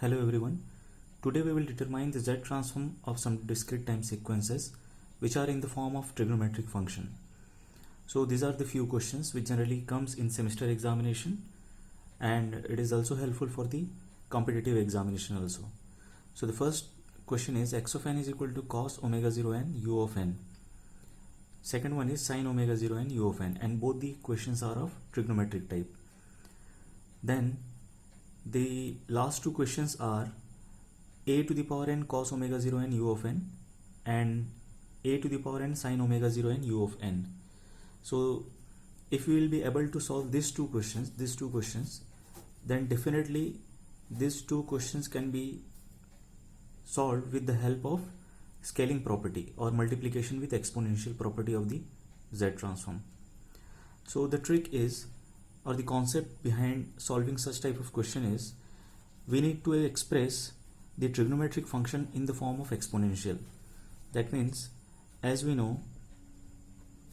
Hello everyone. Today we will determine the z transform of some discrete time sequences which are in the form of trigonometric function. So these are the few questions which generally comes in semester examination, and it is also helpful for the competitive examination also. So the first question is x of n is equal to cos omega 0 n u of n. Second one is sin omega 0 n u of n, and both the questions are of trigonometric type. Then the last two questions are a to the power n cos omega 0 n u of n and a to the power n sin omega 0 n u of n. So if we will be able to solve these two questions, then definitely these two questions can be solved with the help of scaling property or multiplication with exponential property of the z transform. So the trick is, or the concept behind solving such type of question is, we need to express the trigonometric function in the form of exponential. That means, as we know,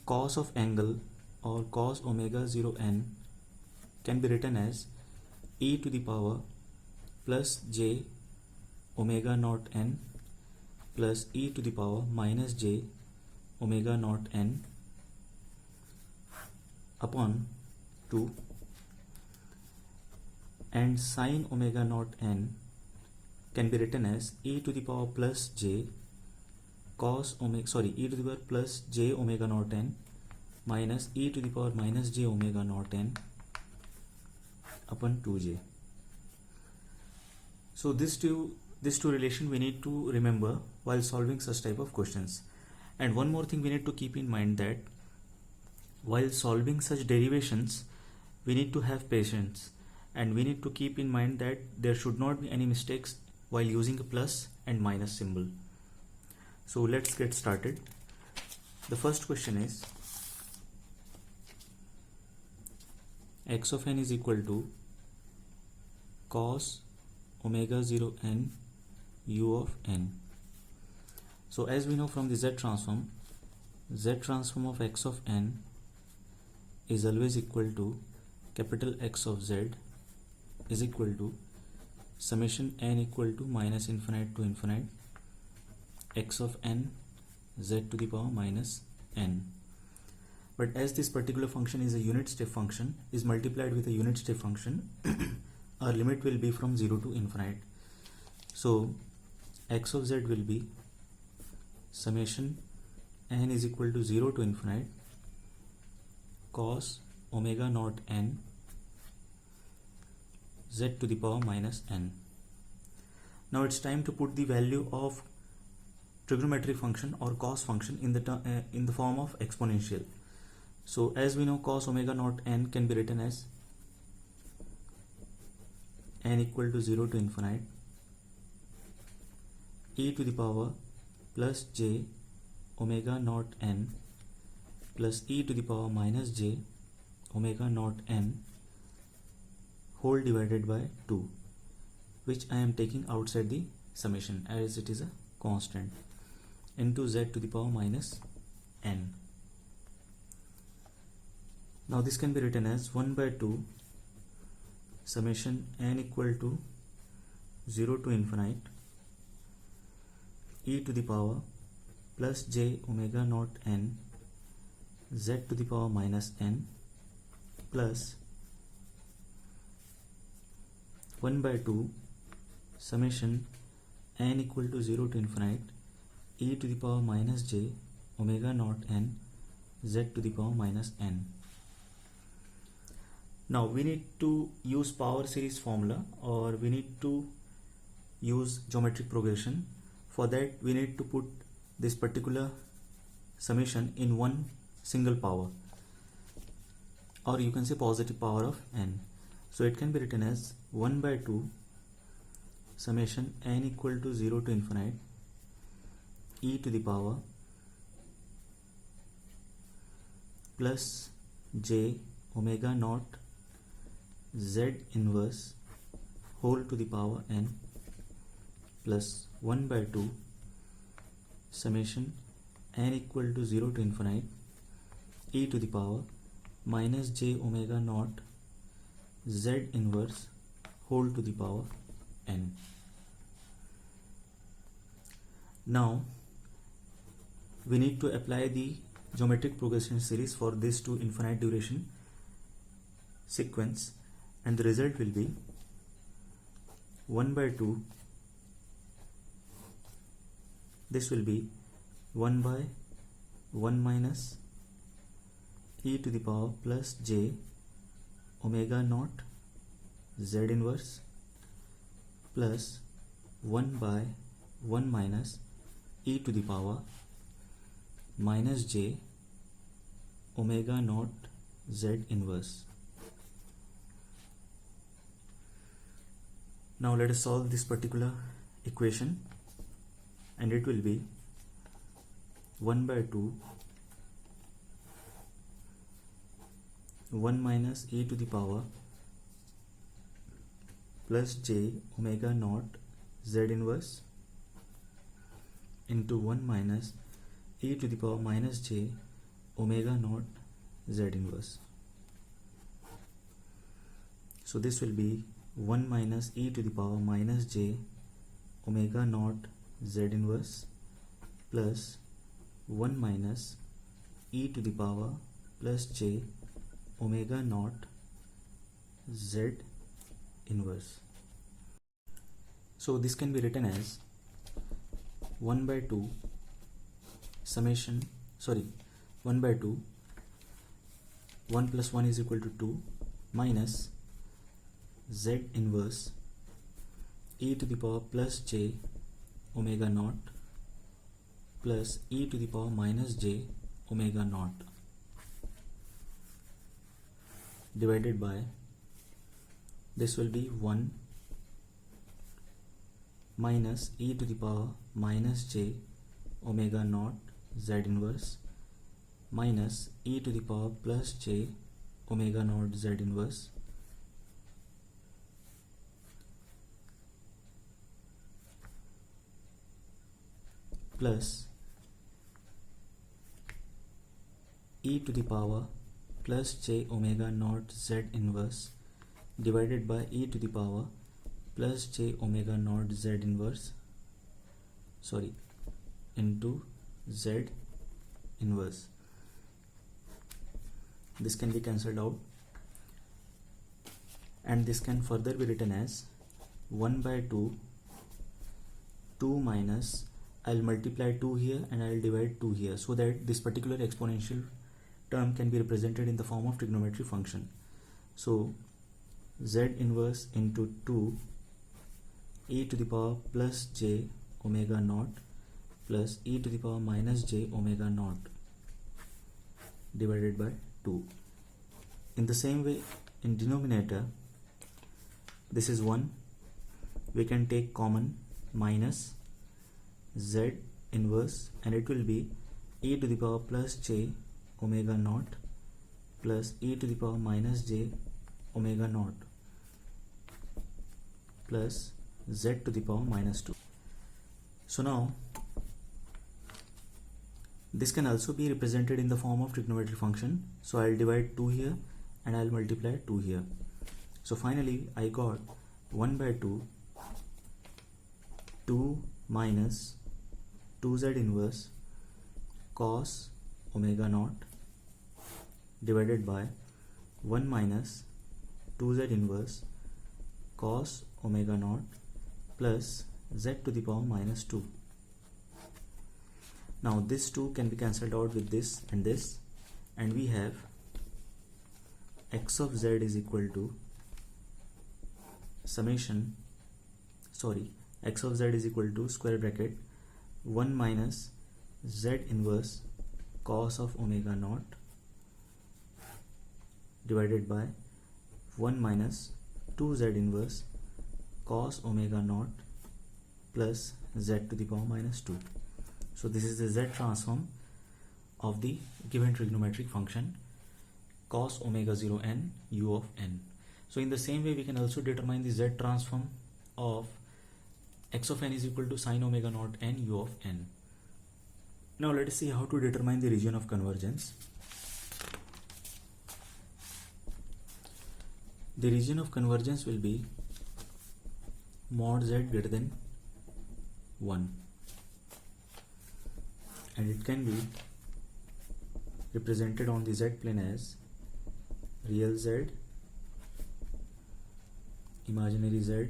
cos of angle or cos omega 0 n can be written as e to the power plus j omega naught n plus e to the power minus j omega naught n upon 2, and sin omega naught n can be written as e to the power plus j cos omega e to the power plus j omega naught n minus e to the power minus j omega naught n upon 2j. So these two relation we need to remember while solving such type of questions. And one more thing we need to keep in mind, that while solving such derivations we need to have patience, and we need to keep in mind that there should not be any mistakes while using a plus and minus symbol. So let's get started. The first question is x of n is equal to cos omega 0 n u of n. So as we know from the z transform of x of n is always equal to capital X of z is equal to summation n equal to minus infinite to infinite x of n z to the power minus n. But as this particular function is a unit step function, is multiplied with a unit step function, our limit will be from 0 to infinite. So x of z will be summation n is equal to 0 to infinite cos omega naught n z to the power minus n. Now it's time to put the value of trigonometric function or cos function in the form of exponential. So as we know, cos omega naught n can be written as n equal to 0 to infinite e to the power plus j omega naught n plus e to the power minus j omega naught n whole divided by 2, which I am taking outside the summation as it is a constant, into z to the power minus n. Now this can be written as 1 by 2 summation n equal to 0 to infinite e to the power plus j omega naught n z to the power minus n plus 1 by 2 summation n equal to 0 to infinite e to the power minus j omega naught n z to the power minus n. Now we need to use power series formula, or we need to use geometric progression. For that we need to put this particular summation in one single power, or you can say positive power of n. So it can be written as 1 by 2 summation n equal to 0 to infinite e to the power plus j omega naught z inverse whole to the power n plus 1 by 2 summation n equal to 0 to infinite e to the power minus j omega naught z inverse whole to the power n. Now we need to apply the geometric progression series for this to infinite duration sequence, and the result will be 1 by 2. This will be 1 by 1 minus e to the power plus j omega naught z inverse plus 1 by 1 minus e to the power minus j omega naught z inverse. Now let us solve this particular equation, and it will be 1 by 2 1 minus e to the power plus j omega naught z inverse into 1 minus e to the power minus j omega naught z inverse. So this will be 1 minus e to the power minus j omega naught z inverse plus 1 minus e to the power plus j omega naught z inverse. So this can be written as 1 by 2 1 by 2 1 plus 1 is equal to 2 minus z inverse e to the power plus j omega naught plus e to the power minus j omega naught divided by, this will be 1 minus e to the power minus j omega naught z inverse minus e to the power plus j omega naught z inverse plus e to the power plus j omega naught z inverse divided by e to the power plus j omega naught z inverse into z inverse. This can be cancelled out, and this can further be written as 1 by 2 minus, I'll multiply 2 here and I'll divide 2 here, so that this particular exponential term can be represented in the form of trigonometric function. So z inverse into 2 e to the power plus j omega naught plus e to the power minus j omega naught divided by 2. In the same way, in denominator, this is 1, we can take common minus z inverse, and it will be e to the power plus j omega naught plus e to the power minus j omega naught plus z to the power minus 2. So now this can also be represented in the form of trigonometric function. So I'll divide 2 here and I'll multiply 2 here. So finally I got 1 by 2 minus 2z inverse cos omega naught divided by 1 minus 2z inverse cos omega naught plus z to the power minus 2. Now this 2 can be cancelled out with this, and we have x of z is equal to x of z is equal to square bracket 1 minus z inverse cos of omega naught divided by 1 minus 2z inverse cos omega naught plus z to the power minus 2. So this is the z transform of the given trigonometric function cos omega 0 n u of n. So in the same way, we can also determine the z transform of x of n is equal to sin omega naught n u of n. Now let us see how to determine the region of convergence. The region of convergence will be mod z greater than 1. and it can be represented on the z plane as real z, imaginary z,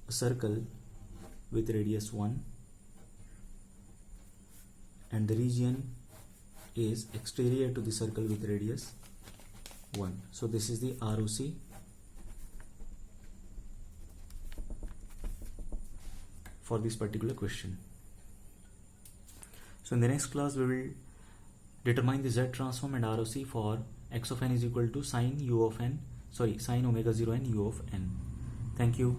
a circle with radius 1, and the region is exterior to the circle with radius 1. So this is the ROC for this particular question. So in the next class we will determine the Z transform and ROC for x of n is equal to sine omega 0 n u of n. Thank you.